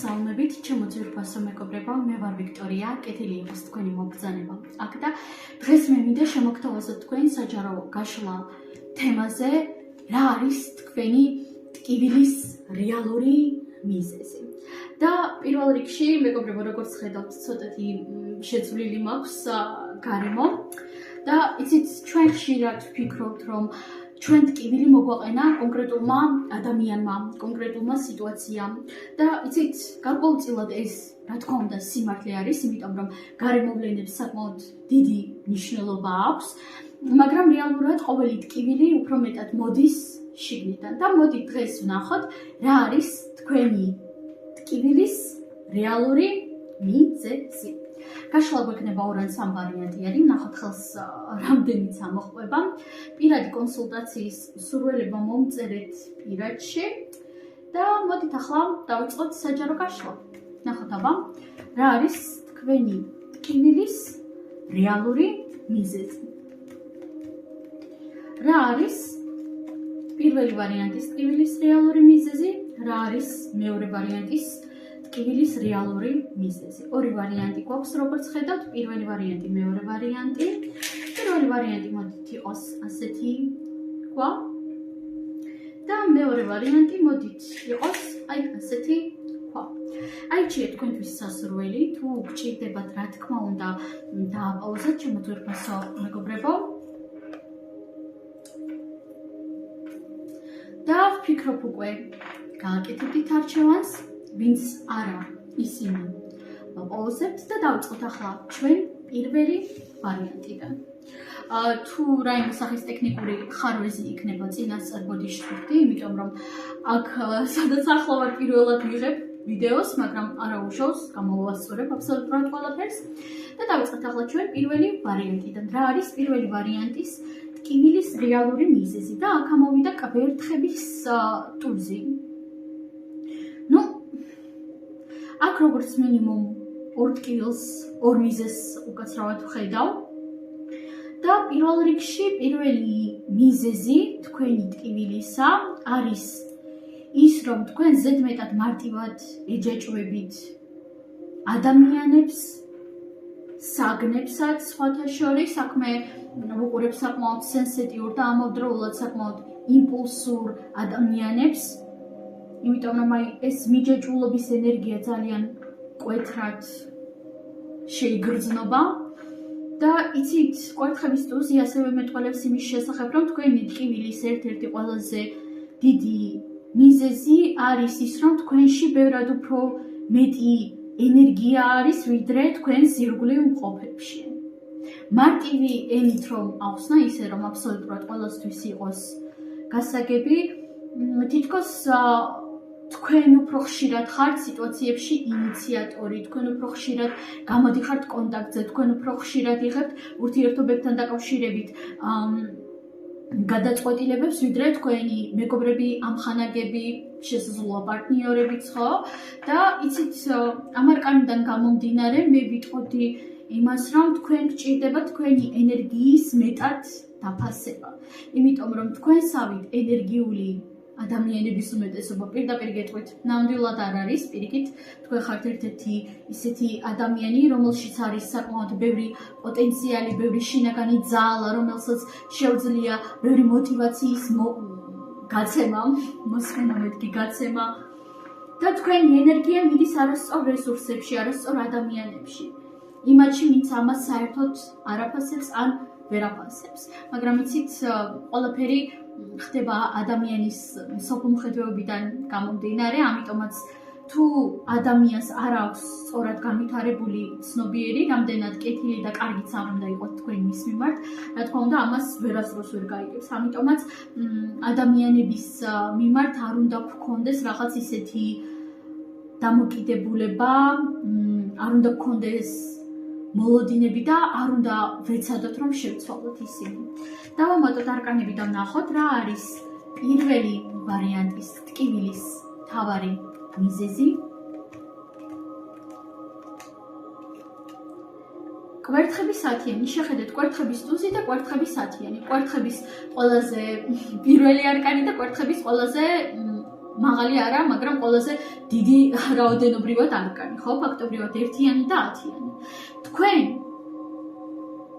მოგესალმებით, ჩემო ძვირფასო მეგობრებო, მე ვარ ვიქტორია, კეთილი იყოს თქვენი მობრძანება. აქ და დღეს მე მინდა შემოგთავაზოთ თქვენ საჯარო გაშლა თემაზე, რა არის თქვენი ტკივილის რეალური მიზეზი. და პირველ რიგში, მეგობრებო, როგორც ხედავთ, ცოტათი შეცვლილი მაქვს გარემო და იცით, ჩვენ ხშირად ვფიქრობთ, რომ ჩვენ ტკივილი მოგვაყენა კონკრეტულმა ადამიანმა, კონკრეტულმა სიტუაციამ და იცით, გარკვეულწილად ეს, რა თქმა უნდა, სიმართლე არის, იმიტომ რომ გარემოვლენებს საკმაოდ დიდი მნიშვნელობა აქვს, მაგრამ რეალურად ყოველი ტკივილი უფრო მეტად მოდის შიგნიდან და მოდით დღეს ვნახოთ, რა არის თქვენი ტკივილის რეალური მიზეზი. გაშლა გვექნება 2 ან 3 ვარიანტი არის, ნახოთ ხელს რამდენიც ამოყვება. პირადი კონსულტაციის სურვილება მომწერეთ პირადში და მოდით ახლა დავიწყოთ საჯარო გაშლა. ნახოთ აბა, რა არის თქვენი ტკივილის რეალური მიზეზი. რა არის პირველი ვარიანტის ტკივილის რეალური მიზეზი, რა არის მეორე ვარიანტის ტკივილის რეალური მიზეზი. ორი ვარიანტი გვაქვს, როგორც ხედავთ, პირველი ვარიანტი, მეორე ვარიანტი. პირველი ვარიანტი მოდით იყოს ასეთი თქვა და მეორე ვარიანტი მოდით იყოს აი ასეთი თქვა. აიჩიეთ თქვენთვის სასურველი, თუ გჭირდებათ, რა თქმა უნდა, დააპაუზოთ ჩემო ძვირფასო მეგობრებო. და ვფიქრობ უკვე გააკეთებდით არჩევანს, ვინც არა ისინი მოპაუზებთ და დავიწყოთ ახლა ჩვენ პირველი ვარიანტიდან. თუ რაიმე სახის ტექნიკური ხარვეზი იქნება წინასწარ ბოდიში ვხვდი, იმიტომ რომ აქ სადაც ახლა ვარ პირველად ვიღებ ვიდეოს, მაგრამ არა უშავს, გამოვასწორებ აბსოლუტურად ყველაფერს და დავიწყოთ ახლა ჩვენ პირველი ვარიანტიდან. რა არის პირველი ვარიანტის ტკივილის რეალური მიზეზი და აქ ამოვიდა კვერთხების ტუზი. აქ როგორც მინიმუმ 2 ტკივილს, 2 მიზეზს უკაცრავად ვხედავ და პირველ რიგში პირველი მიზეზი თქვენი ტკივილისა არის ის, რომ თქვენ ზედმეტად მარტივად ეჯაჭვებით ადამიანებს, საგნებსაც, სხვათა შორის, აქ მე ვუყურებ საკმაოდ სენსიტიურ და ამავდროულად საკმაოდ იმპულსურ ადამიანებს, იმიტომ რომ აი ეს მიჯაჭვულობის ენერგია ძალიან მკვეთრად შეიგრძნობა და იცით, კვერთხების ტუზი ასევე მეტყველებს იმის შესახებ, რომ თქვენი ტკივილის ერთ-ერთი ყველაზე დიდი მიზეზი არის ის, რომ თქვენში ბევრად უფრო მეტი ენერგია არის, ვიდრე თქვენს ირგვლივ მყოფებში. მარტივი ენით რომ ახსნა, ისე რომ აბსოლუტურად ყველასთვის იყოს გასაგები, თითქოს თქვენ უფრო ხშირად ხართ სიტუაციებში ინიციატორი, თქვენ უფრო ხშირად გამოდიხართ კონტაქტზე, თქვენ უფრო ხშირად იღებთ ურთიერთობებთან დაკავშირებით გადაწყვეტილებებს, ვიდრე თქვენი მეგობრები, ამხანაგები, შესაძლოა პარტნიორებიც, ხო? და იცით, ამ არკანიდან გამომდინარე, მე ვიტყოდი იმას, რომ თქვენ გჭირდება თქვენი ენერგიის მეტად დაფასება. იმიტომ რომ თქვენსავით ენერგიული ადამიანების უმეტესობა პირდაპირ გეტყვით, ნამდვილად არ არის, პირიქით, თქვენ ხართ ერთ-ერთი ისეთი ადამიანი, რომელშიც არის საკმაოდ ბევრი პოტენციალი, ბევრი შინაგანი ძალა, რომელსაც შეუძლია ბევრი მოტივაციის გაცემა, მოსმენა მეთქი გაცემა და თქვენი ენერგია მიდის არასწორ რესურსებში, არასწორ ადამიანებში. იმათში, ვინც ამას საერთოდ არ აფასებს ან ვერ აფასებს. მაგრამ იცით, ყველაფერი ხდება ადამიანის სოფლმხედველობიდან გამომდინარე, ამიტომაც თუ ადამიანს არ აქვს სწორად განვითარებული ცნობიერი, რამდენად კეთილი და კარგიც არ უნდა იყოს თქვენ მის მიმართ, რა თქმა უნდა, ამას ვერასდროს ვერ გაიგებს. ამიტომაც ადამიანების მიმართ არ უნდა გქონდეს რაღაც ისეთი დამოკიდებულება, არ უნდა გქონდეს მოლოდინები და არ უნდა ვეცადოთ, რომ შევცვალოთ ისინი. დავამატოთ არკანები და ვნახოთ, რა არის პირველი ვარიანტის ტკივილის მთავარი მიზეზი. კვერთხების ათიანი, შეხედეთ კვერთხების ტუზი და კვერთხების ათიანი. კვერთხების ყველაზე პირველი არკანი და კვერთხების ყველაზე მაღალი არა, მაგრამ ყველაზე დიდი რაოდენობრივად არკანი, ხო? ფაქტობრივად 1-იანი და 10-იანი. თქვენ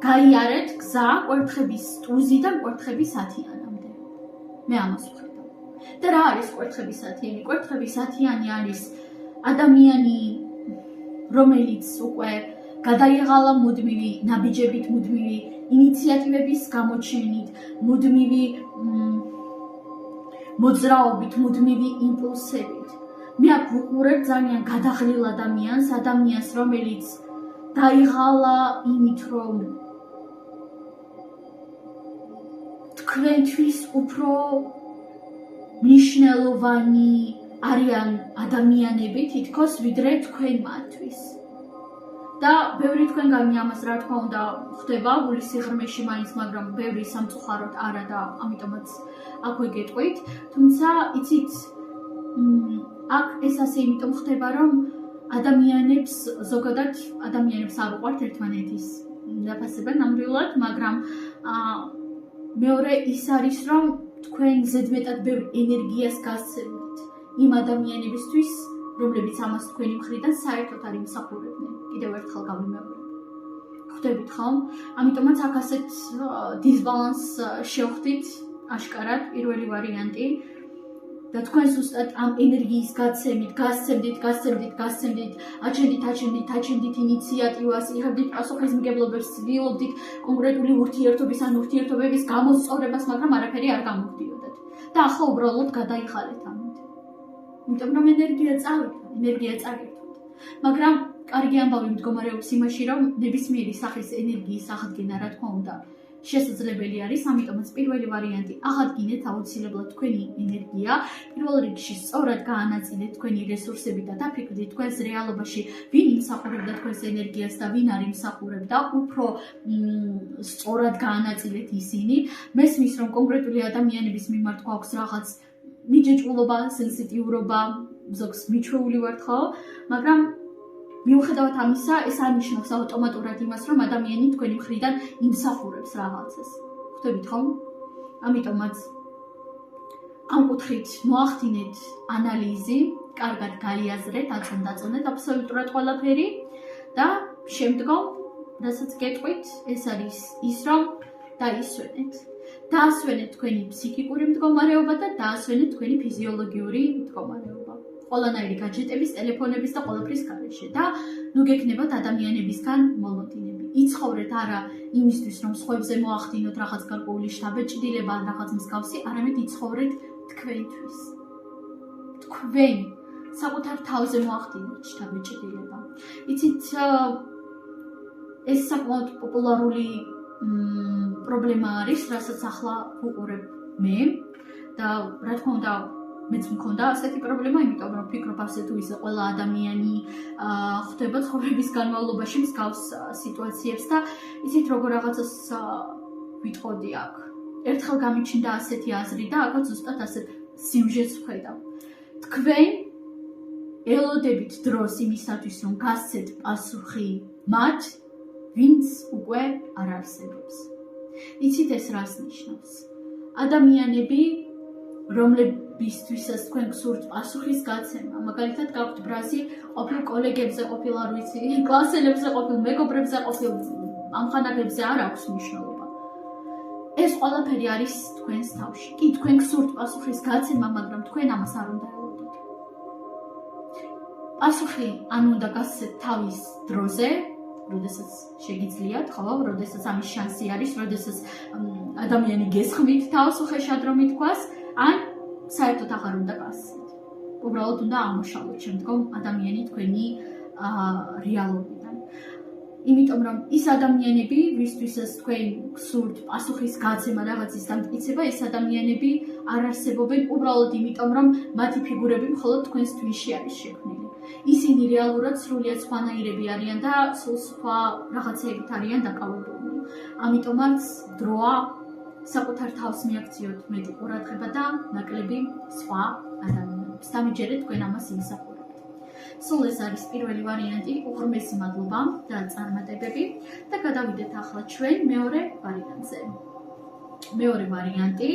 გაიარეთ გზა კვერთხების ტუზიდან კვერთხების 10-იანამდე. მე ამას ვხედავ. და რა არის კვერთხების 10-იანი? კვერთხების 10-იანი არის ადამიანი, რომელიც უკვე გადაიღალა მუდმივი ნაბიჯებით, მუდმივი ინიციატივების გამოჩენით, მუდმივი მოძრაობით, მუდმივი იმპულსებით. მე აქ ვუყურებ ძალიან გადაღრილ ადამიანს, რომელიც დაიღალა იმით, რომ თქვენთვის უფრო მნიშვნელოვანი არიან ადამიანები თითქოს, ვიდრე თქვენ მათთვის. და ბევრი თქვენგანი ამას რა თქმა უნდა ხდება გულის სიღრმეში მაინც, მაგრამ ბევრი სამწუხაროდ არა და ამიტომაც აქვე გეტყვით. თუმცა იცით, აქ ეს ასე იმიტომ ხდება, რომ ადამიანებს ზოგადად ადამიანებს არ უყვართ ერთმანეთის დაფასება ნამდვილად, მაგრამ მეორე ის არის, რომ თქვენ ზედმეტად ბევრ ენერგიას გასცემთ იმ ადამიანებისთვის, რომლებიც ამას თქვენი მხრიდან საერთოდ არ იმსახურებდნენ. კიდევ ერთხელ გავიმეორებ. ხვდებით ხომ? ამიტომაც აქ ასეთ დისბალანსს შევხვდით აშკარად, პირველი ვარიანტი. და თქვენ ზუსტად ამ ენერგიის გაცემით, გასცემდით, აჩენდით ინიციატივას, იღებდით პასუხისმგებლობებს, ცდილობდით კონკრეტული ურთიერთობის ან ურთიერთობების გამოსწორებას, მაგრამ არაფერი არ გამოგდიოდათ. და ახლა უბრალოდ გადაიხარეთ ამით. იმიტომ რომ ენერგია წაგერთვით. მაგრამ კარგი ამბავი მდგომარეობს იმაში, რომ ნებისმიერი სახის ენერგიის აღდგენა, რა თქმა უნდა, შესაძლებელი არის, ამიტომაც პირველი ვარიანტი აღადგინეთ აუცილებლად თქვენი ენერგია, პირველ რიგში სწორად გაანაწილეთ თქვენი რესურსები და დაფიქრდით თქვენს რეალობაში, ვინ იმსახურებდა თქვენს ენერგიას და ვინ არ იმსახურებდა, უფრო სწორად გაანაწილეთ ისინი. მესმის, რომ კონკრეტული ადამიანების მიმართ გვაქვს რაღაც მიჯეჭვულობა, სენსიტიურობა, ზოგს მიჩვეული ვართ, ხო? მაგრამ მიუხედავად ამისა, ეს ანიშნავს ავტომატურად იმას, რომ ადამიანი თქვენი მხრიდან იმსახურებს რაღაცას. ხვდებით ხომ? ამიტომაც ამ კუთხით მოახდინეთ ანალიზი, კარგად გაიაზრეთ, აწონდაწონეთ აბსოლუტურად ყველაფერი და შემდგომ, რასაც გეტყვით, ეს არის ის, რომ დაისვენეთ. დაასვენეთ თქვენი ფსიქიკური მდგომარეობა და დაასვენეთ თქვენი ფიზიოლოგიური მდგომარეობა. ყველანაირი გაჯეტების, ტელეფონების და ყველაფრის გარეშე და ნუ გექნებათ ადამიანებისგან მოლოდინები. იცხოვრეთ არა იმისთვის, რომ სხვებზე მოახდინოთ რაღაც გარკვეული შთაბეჭდილება ან რაღაც მსგავსი, არამედ იცხოვრეთ თქვენთვის. თქვენ საკუთარ თავზე მოახდინოთ შთაბეჭდილება. იცით, ეს საკმაოდ პოპულარული პრობლემა არის, რასაც ახლა ვუყურებ მე და რა თქმა უნდა მეც მქონდა ასეთი პრობლემა, იმიტომ რომ ვფიქრობ ასე თუ ისე ყველა ადამიანი ხვდება ცხოვრების განმავლობაში მსგავს სიტუაციებს და იცით როგორ რაღაცას ვიტყოდი აქ. ერთხელ გამიჩნდა ასეთი აზრი და აქაც ზუსტად ასეთ სიუჟეტს ვხედავ. თქვენ ელოდებით დროს იმისათვის, რომ გასცეთ პასუხი მათ, ვინც უკვე არ არსებობს. იცით ეს რას ნიშნავს? ადამიანები, რომლებისთვისაც თქვენ გსურთ პასუხის გაცემა, მაგალითად გაქვთ ბრაზი ყოფილ კოლეგებზე, ყოფილ არ ვიცი, კლასელებზე, ყოფილ მეგობრებზე, ყოფილ ამხანაგებზე არ აქვს მნიშვნელობა. ეს ყველაფერი არის თქვენს თავში. კი, თქვენ გსურთ პასუხის გაცემა, მაგრამ თქვენ ამას არ უნდა ელოდოთ. პასუხი ან უნდა გასცეთ თავის დროზე, როდესაც შეგიძლიათ, ხო, როდესაც ამის შანსი არის, როდესაც ადამიანი გესხმით თავს უხეშად რომ ითქვას, ან საერთოდ აღარ უნდა გასცეთ. უბრალოდ უნდა ამოშალოთ შემდგომ ადამიანი თქვენი რეალობიდან. იმიტომ რომ ის ადამიანები, ვისთვისაც თქვენ გსურთ პასუხის გაცემა, რაღაცის დამტკიცება, ეს ადამიანები არ არსებობენ უბრალოდ იმიტომ, რომ მათი ფიგურები მხოლოდ თქვენს თვისში არის შექმნილი. ისინი რეალურად სრულიად სხვანაირები არიან და სულ სხვა რაღაცეებით არიან დაკავებულნი. ამიტომაც დროა საკუთარ თავს მიაქციოთ მეტი ყურადღება და ნაკლები სხვა ადამიანებს. დამიჯერეთ თქვენ ამას იმსახურებთ. სულ ეს არის პირველი ვარიანტი, უღრმესი მადლობა და წარმატებები და გადავიდეთ ახლა ჩვენ მეორე ვარიანტზე. მეორე ვარიანტი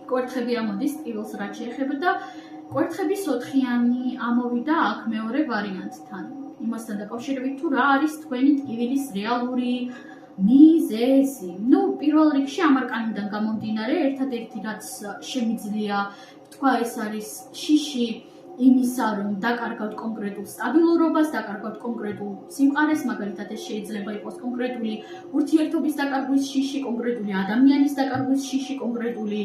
კვერთხები ამოდის ტკივილს რაც შეეხება და კვერთხების 4-იანი ამოვიდა აქ მეორე ვარიანტთან. იმასთან დაკავშირებით თუ რა არის თქვენი ტკივილის რეალური მიზეზი. პირველ რიგში ამ არკანიდან გამომდინარე, ერთადერთი რაც შემიძლია თქვა ეს არის შიში იმისა, რომ დაკარგავთ კონკრეტულ სტაბილურობას, დაკარგავთ კონკრეტულ სიმყარეს, მაგალითად ეს შეიძლება იყოს კონკრეტული ურთიერთობის დაკარგვის შიში, კონკრეტული ადამიანის დაკარგვის შიში, კონკრეტული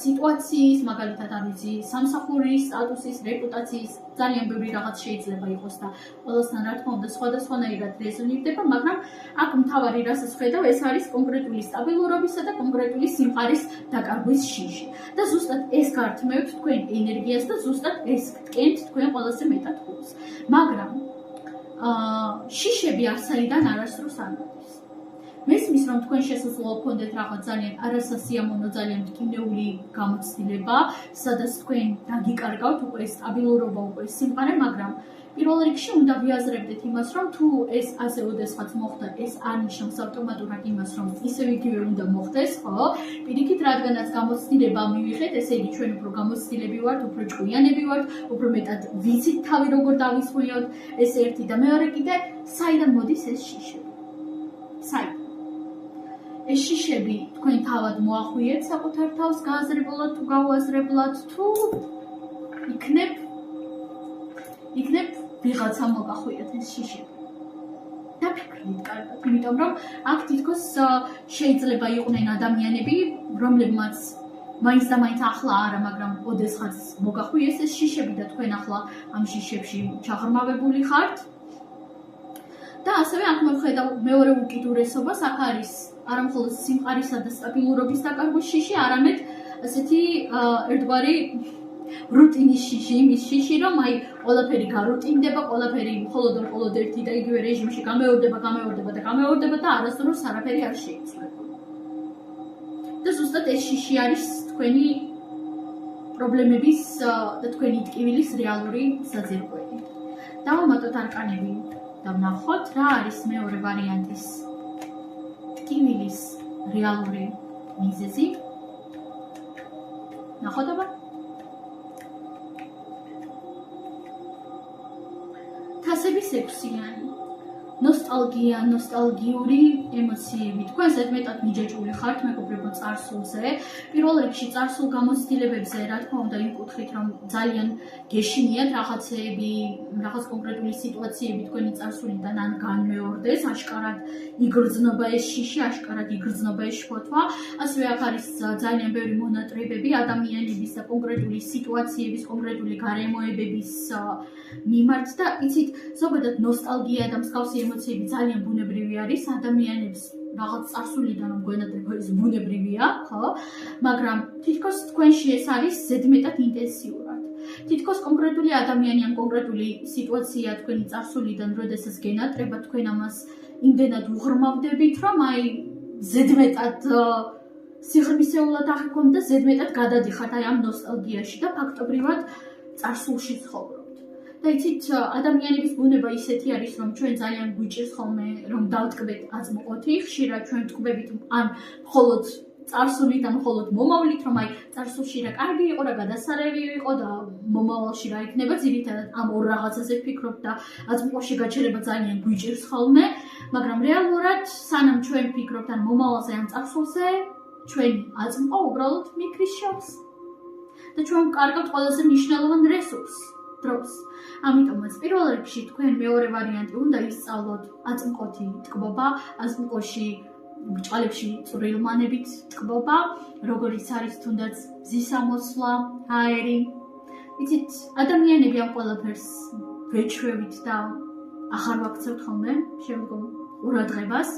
სიტუაციის, მაგალითად არ ვიცი, სამსახურის, სტატუსის, რეპუტაციის, ძალიან ბევრი რაღაც შეიძლება იყოს და ყველასთან რა თქმა უნდა სხვადასხვანაირად რეზონირდება, მაგრამ აქ მთავარი რასაც ხედავ, ეს არის კონკრეტული სტაბილურობისა და კონკრეტული სიმყარის დაკარგვის შიში. და ზუსტად ეს გართმევთ თქვენ ენერგიას და ზუსტად ეს გტკენთ თქვენ ყველაზე მეტად ხუთს. მაგრამ შიშები არცაიდან არასდროს არ მოდის. მესმის რომ თქვენ შესაძლოა გქონდეთ რაღაც ძალიან არასასიამოვნო, ძალიან მტკივნეული გამოცდილება, სადაც თქვენ დაგიკარგავთ უკვე სტაბილურობა, უკვე სიმყარე, მაგრამ პირველ რიგში უნდა ვიაზრებდეთ იმას, რომ თუ ეს ასე ოდესღაც მოხდა, ეს არ ნიშნავს ავტომატურად იმას, რომ ისევ იგივე უნდა მოხდეს, ხო? პირიქით, რადგანაც გამოცდილება მივიღეთ, ესე იგი ჩვენ უფრო გამოცდილები ვართ, უფრო ჭკვიანები ვართ, უფრო მეტად ვიცით თავი როგორ დავისხულიოთ, ეს ერთი და მეორე კიდე, საიდან მოდის ეს შიშები? საიდან? ეს შიშები თქვენ თავად მოახვიეთ საკუთარ თავს გააზრებულად თუ გაუაზრებლად, თუ იქნებ ვიღაცა მოგახვიათ ეს შიშები. დაფიქრდით კარგად, იმიტომ რომ აქ თითქოს შეიძლება იყვნენ ადამიანები, რომლებმაც მაინც და მაინც ახლა არა, მაგრამ ოდესღაც მოგახვიეს ეს შიშები და თქვენ ახლა ამ შიშებში ჩაღრმავებული ხართ. და ასევე აქ მოვხედავ მეორე უკიდურესობას, აქ არის არა მხოლოდ სიმყარისა და სტაბილურობის დაკარგვის შიში, არამედ ასეთი ერთგვარი რუტინის შიში, იმის შიში, რომ ყველაფერი გარუტინდება, ყველაფერი მხოლოდ ერთი და იგივე რეჟიმში გამეორდება და არასდროს არაფერი არ შეიძლება. და ზუსტად ეს შიში არის თქვენი პრობლემების და თქვენი ტკივილის რეალური საზირკველი. დავამატოთ არკანები და ვნახოთ, რა არის მეორე ვარიანტის ტკივილის რეალური მიზეზი. ნახოთ აბა. თასების 6-იანი. ნოსტალგია, ნოსტალგიური ემოციები. თქვენ ზედმეტად მიჯაჭვული ხართ მეგობრებო წარსულზე. პირველ რიგში წარსულ გამოცდილებებზე, რა თქმა უნდა, იმ კუთხით, რომ ძალიან გეშინიათ რაღაცეები, რაღაც კონკრეტული სიტუაციები თქვენი წარსულიდან ან განმეორდეს, აშკარად იგრძნობა ეს შიში, აშკარად იგრძნობა ეს შფოთვა. ასევე აქ არის ძალიან ბევრი მონატრებები ადამიანების და კონკრეტული სიტუაციების, კონკრეტული გარემოებების მიმართ და იცით, ზოგადად ნოსტალგია და მსგავსი ემოციები ძალიან ბუნებრივი არის ადამიანებს რაღაც წარსულიდან რომ გვენატრება ეს ბუნებრივია, ხო? მაგრამ თითქოს თქვენში ეს არის ზედმეტად ინტენსიურად. თითქოს კონკრეტული ადამიანი ან კონკრეტული სიტუაცია თქვენი წარსულიდან როდესაც გენატრება, თქვენ ამას იმდენად უღრმავდებით, რომ ზედმეტად სიღრმისეულად აღიქონთ და ზედმეტად გადადიხართ ამ ნოსტალგიაში და ფაქტობრივად წარსულში ცხოვრობთ. და იცით, ადამიანების ბუნება ისეთი არის, რომ ჩვენ ძალიან გვიჭირს ხოლმე, რომ დავტკბეთ აწმყოთი, ხშირად ჩვენ ვტკბებით ან მხოლოდ წარსულით, ან მხოლოდ მომავლით, რომ წარსულში რა კარგი იყო, რა გადასარევი იყო და მომავალში რა იქნება, ძირითადად ამ ორ რაღაცაზე ვფიქრობ და აწმყოში გაჩერება ძალიან გვიჭირს ხოლმე, მაგრამ რეალურად სანამ ჩვენ ვფიქრობთ ან მომავალზე, ან წარსულზე, ჩვენი აწმყო უბრალოდ მიქრის შობს. და ჩვენ ვკარგავთ ყველაზე მნიშვნელოვან რესურსს, დროს. ამიტომაც პირველ რიგში თქვენ მეორე ვარიანტი უნდა ისწავლოთ აწმყოთი ტკბობა, აწმყოში ბრჭყალებში წვრილმანებით ტკბობა, როგორიც არის თუნდაც მზის ამოსვლა, აერი. იცით, ადამიანები ამ ყველაფერს ვეჩვევით და ახარ ვაქცევთ ხოლმე შემდგომ ყურადღებას,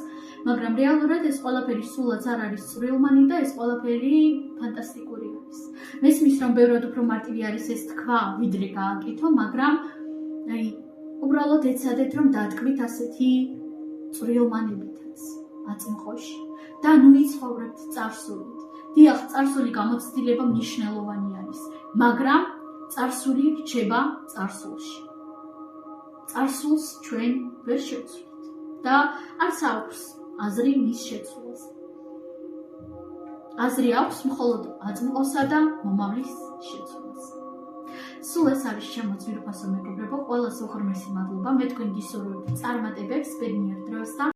მაგრამ რეალურად ეს ყველაფერი სულაც არ არის წვრილმანი და ეს ყველაფერი ფანტასტიკური არის. მესმის რომ ბევრად უფრო მარტივი არის ეს თქვა, ვიდრე გააკეთო, მაგრამ უბრალოდ ეცადეთ რომ დატკბით ასეთი წვრილმანებითაც აწმყოში და ნუ იცხოვრებთ წარსულით. დიახ, წარსული გამოცდილება მნიშვნელოვანი არის, მაგრამ წარსული რჩება წარსულში. წარსულს ჩვენ ვერ შევცვლით და არც აქვს აზრი მის შეცვლაზე. აზრი აქვს მხოლოდ აწმყოსა და მომავლის შეცვლას. სულ ეს არის ჩემო ძვირფასო მეგობრებო, ყველას უღრმესი მადლობა. მე თქვენ გისურვებთ წარმატებებს, ბედნიერ დროს და